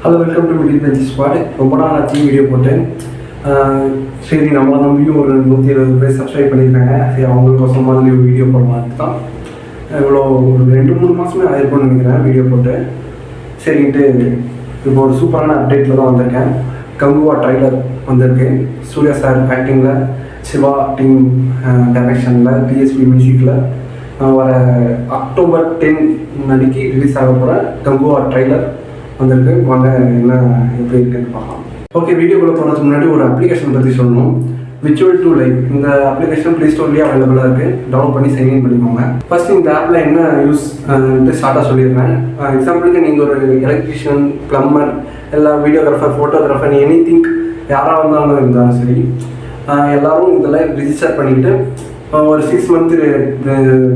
Hello, welcome to middle bench squad. ரொம்ப நாள் ஆச்சு வீடியோ போட்டேன். சரி, நம்மளை நம்பியும் ஒரு 120 பேர் சப்ஸ்கிரைப் பண்ணியிருக்காங்க. சரி, அவங்களுக்கோசம் மாதிரி ஒரு வீடியோ போடலான்னு தான் இவ்வளோ ஒரு 2-3 மாதமே ஆயிருக்கும்னு நினைக்கிறேன் வீடியோ போட்டு. சரின்ட்டு இப்போ ஒரு சூப்பரான அப்டேட்டில் தான் வந்திருக்கேன். கங்குவா ட்ரைலர் வந்திருக்கு. சூர்யா சார் ஆக்டிங்கில், சிவா டீம் டைரக்ஷனில், டிஎஸ்பி மியூசிக்கில் வர அக்டோபர் 10 அன்னைக்கு ரிலீஸ் ஆக போகிற கங்குவா ட்ரைலர் வந்திருக்கு. வாங்க என்ன எப்படி இருக்குன்னு பார்க்கலாம். ஓகே, வீடியோக்குள்ளே போகிறதுக்கு முன்னாடி ஒரு அப்ளிகேஷன் பற்றி சொல்லணும். Virtual to life. இந்த அப்ளிகேஷன் ப்ளே ஸ்டோர்லேயே அவைலபிளாக இருக்குது. டவுன்லோட் பண்ணி சைன்இன் பண்ணிக்கோங்க. ஃபர்ஸ்ட் இந்த ஆப்பில் என்ன யூஸ் ஸ்டார்ட்டாக சொல்லிடுறேன். எக்ஸாம்பிளுக்கு நீங்கள் ஒரு எலக்ட்ரிஷியன், ப்ளம்பர், எல்லா வீடியோகிராஃபர், ஃபோட்டோகிராஃபர், எனி திங்க் யாராக இருந்தாலும் இருந்தாலும் சரி, எல்லோரும் இதில் ரிஜிஸ்டர் பண்ணிக்கிட்டு ஒரு 6 மந்த்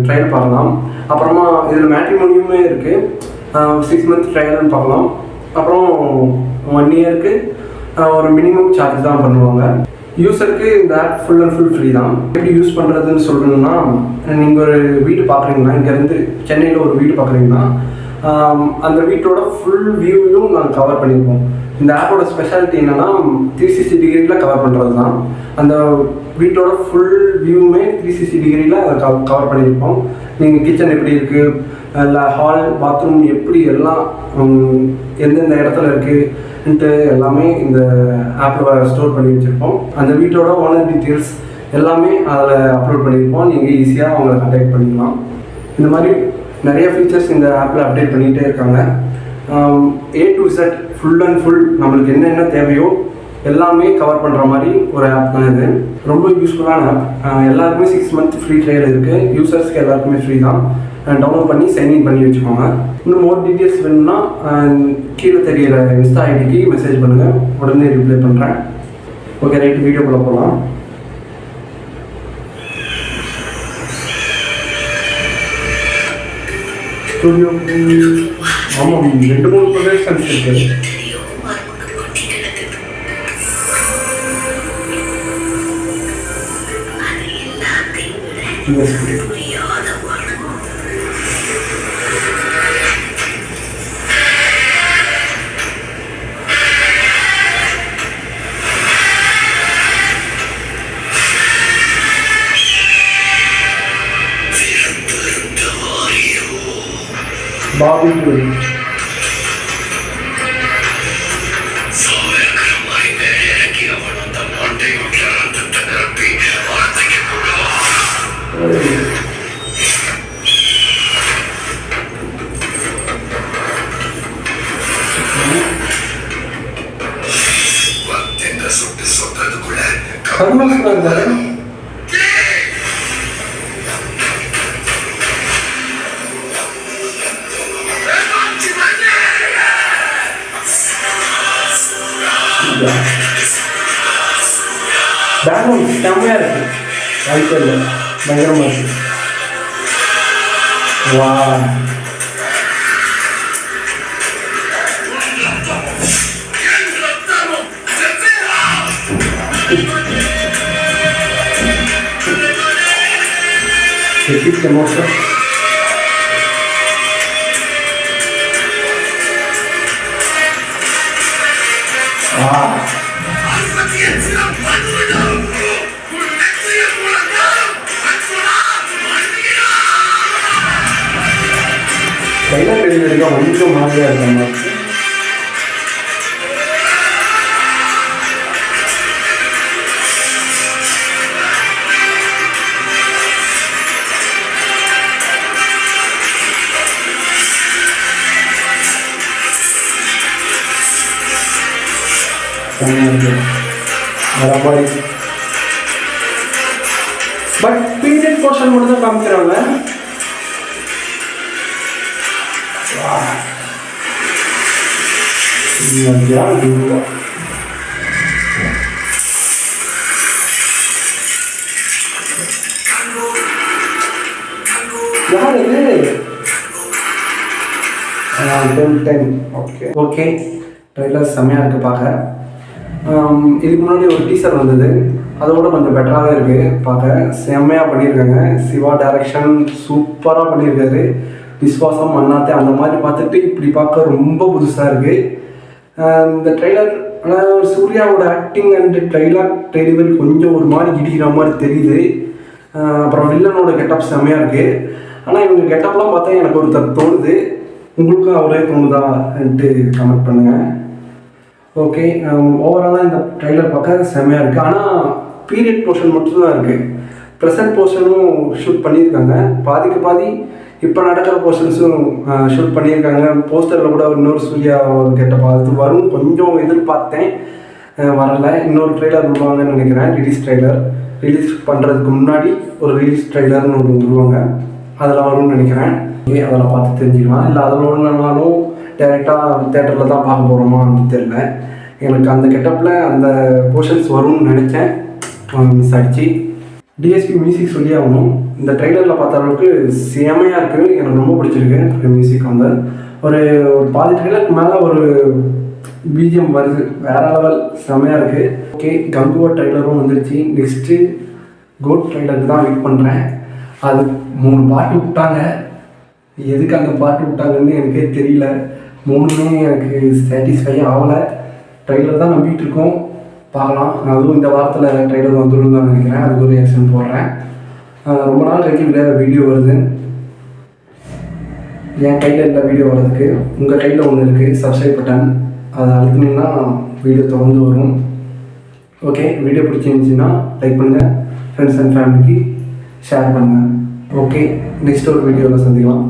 ட்ரையல் பார்க்கலாம். அப்புறமா இதில் மேட்ரிமோனியுமே இருக்குது. 6 மந்த் ட்ரையல்னு பார்க்கலாம். அப்புறம் 1 இயருக்கு ஒரு மினிமம் சார்ஜ் தான் பண்ணுவாங்க. யூஸருக்கு இந்த app full and full free தான். எப்படி யூஸ் பண்ணுறதுன்னு சொல்லணும்னா, நீங்கள் ஒரு வீடு பார்க்குறீங்கன்னா, இங்கேருந்து சென்னையில் ஒரு வீடு பார்க்குறீங்கன்னா, அந்த வீட்டோட ஃபுல் வியூவையும் நாங்கள் கவர் பண்ணியிருக்கோம். இந்த ஆப்போட ஸ்பெஷாலிட்டி என்னென்னா 360 டிகிரியில் கவர் பண்ணுறது தான். அந்த வீட்டோட ஃபுல் வியூவுமே 360 டிகிரியில் அதை கவர் பண்ணியிருப்போம். நீங்கள் கிச்சன் எப்படி இருக்குது, இல்லை ஹால், பாத்ரூம் எப்படி எல்லாம் எந்தெந்த இடத்துல இருக்குன்ட்டு எல்லாமே இந்த ஆப்பில் ஸ்டோர் பண்ணி வச்சுருப்போம். அந்த வீட்டோட ஓனர் டீட்டெயில்ஸ் எல்லாமே அதில் அப்லோட் பண்ணியிருப்போம். நீங்கள் ஈஸியாக அவங்கள கான்டாக்ட் பண்ணிக்கலாம். இந்த மாதிரி நிறைய ஃபீச்சர்ஸ் இந்த ஆப்பில் அப்டேட் பண்ணிகிட்டே இருக்காங்க. A to Z full and full நம்மளுக்கு என்னென்ன தேவையோ எல்லாமே கவர் பண்ணுற மாதிரி ஒரு ஆப் தான் இது. ரொம்ப யூஸ்ஃபுல்லான ஆப். எல்லாருக்குமே 6 மந்த் ஃப்ரீ ட்ரையல் இருக்குது. யூசர்ஸ்க்கு எல்லாருக்குமே ஃப்ரீ தான். டவுன்லோட் பண்ணி சைன்இன் பண்ணி வச்சுக்கோங்க. இன்னும் மோர் டீட்டெயில்ஸ் வேணும்னா கீழே தெரியிற இன்ஸ்டா ஐடிக்கு மெசேஜ் பண்ணுங்கள், உடனே ரிப்ளை பண்ணுறேன். ஓகே, ரைட்டு, வீடியோக்குள்ளே போகலாம். ஸ்டுடியோ ஆமாம், 2-3 ப்ரொடக்ஷன்ஸ் இருக்குது. பாபி டூரி கர்மஸ்வரர் இருந்தாரு. பேக்ரவுண்ட் செம்மையாக இருக்குது. வாய்ப்பில்லை, பயங்கரமாக இருக்குது. வா, keep the motion. ட்ரைலர் தெரிஞ்சிருக்கா கொஞ்சம் மாதிரியாக இருக்க மாதிரி. பட் பீரியட் போர்ஷன் மட்டும் தான் காமிக்கிறாங்க. யார் இது? ஓகே, ட்ரைலர் செம்மையாக இருக்குது பார்க்க. இதுக்கு முன்னாடி ஒரு டீசர் வந்தது, அதோட கொஞ்சம் பெட்டராகவே இருக்குது பார்க்க. செம்மையாக பண்ணியிருக்காங்க. சிவா டைரக்ஷன் சூப்பராக பண்ணியிருக்காரு. விஸ்வாசம், அண்ணாத்தே அந்த மாதிரி பார்த்துட்டு இப்படி பார்க்க ரொம்ப புதுசாக இருக்குது. இந்த ட்ரெய்லர் சூர்யாவோட ஆக்டிங் அண்ட் ட்ரெய்லர் டெலிவரி கொஞ்சம் ஒரு மாதிரி இடிக்கிற மாதிரி தெரியுது. அப்புறம் வில்லனோட கெட்டப் செம்மையாக இருக்குது. ஆனால் இவங்க கெட்டப்லாம் பார்த்தா எனக்கு ஒருத்தர் தோணுது. உங்களுக்கும் அவரே தோணுதான்ட்டு கமெண்ட் பண்ணுங்கள். ஓகே, ஓவராலாக இந்த ட்ரெய்லர் பார்க்க செம்மையாக இருக்குது. ஆனால் பீரியட் போர்ஷன் மட்டும்தான் இருக்குது. ப்ரெசன்ட் போர்ஷனும் ஷூட் பண்ணியிருக்காங்க, பாதிக்கு பாதி இப்போ நடக்கிற போர்ஷன்ஸும் ஷூட் பண்ணியிருக்காங்க. போஸ்டரில் கூட இன்னொரு சூர்யா கெட்டப் அது வரும் கொஞ்சம் எதிர்பார்த்தேன், வரலை. இன்னொரு ட்ரெய்லர் விடுவாங்கன்னு நினைக்கிறேன். ரிலீஸ் பண்ணுறதுக்கு முன்னாடி ஒரு ரிலீஸ் ட்ரெய்லர்னு ஒன்று விடுவாங்க, அதில் வரும்னு நினைக்கிறேன். அதில் பார்த்து தெரிஞ்சுக்கலாம். இல்லை அதில் ஒன்றுனாலும் டேரெக்டாக தேட்டரில் தான் பார்க்க போகிறோமான்னு தெரியல. எனக்கு அந்த கெட்டப்பில் அந்த போர்ஷன்ஸ் வரும்னு நினச்சேன், மிஸ் ஆகிடுச்சு. டிஎஸ்பி மியூசிக் சொல்லி ஆகணும். இந்த ட்ரெய்லரில் பார்த்த அளவுக்கு செமையாக இருக்குது, எனக்கு ரொம்ப பிடிச்சிருக்கு மியூசிக். வந்து ஒரு பாதி ட்ரெய்லருக்கு மேலே ஒரு பிஜிஎம் வருது, வேறு லெவல் செமையாக இருக்குது. ஓகே, கங்குவா ட்ரெய்லரும் வந்துடுச்சு. நெக்ஸ்ட்டு கோட் ட்ரெய்லருக்கு தான் வெயிட் பண்ணுறேன். அது 3 பாட்டு விட்டாங்க, எதுக்கு அங்கே பாட்டு விட்டாங்கன்னு எனக்கே தெரியல. 3மே எனக்கு சாட்டிஸ்ஃபை ஆகலை. ட்ரெய்லர் தான் நம்பிட்டு இருக்கோம், பார்க்கலாம். அதுவும் இந்த வாரத்தில் ட்ரெய்லர் வந்துடும் தான் நினைக்கிறேன். அதுக்கு ஒரு ரியாக்ஷன் போடுறேன். ரொம்ப நாள் கழிச்சு வீடியோ வருது. என் கையில் இல்லை வீடியோ வர்றதுக்கு, உங்கள் கையில் ஒன்று இருக்குது, சப்ஸ்கிரைப் பட்டன். அதை அழுத்தினீங்கன்னா வீடியோ தொடர்ந்து வரும். ஓகே, வீடியோ பிடிச்சிருந்துச்சின்னா லைக் பண்ணுங்கள், ஃப்ரெண்ட்ஸ் அண்ட் ஃபேமிலிக்கு ஷேர் பண்ணுங்கள். ஓகே, நெக்ஸ்ட் ஒரு வீடியோவில் சந்திக்கலாம்.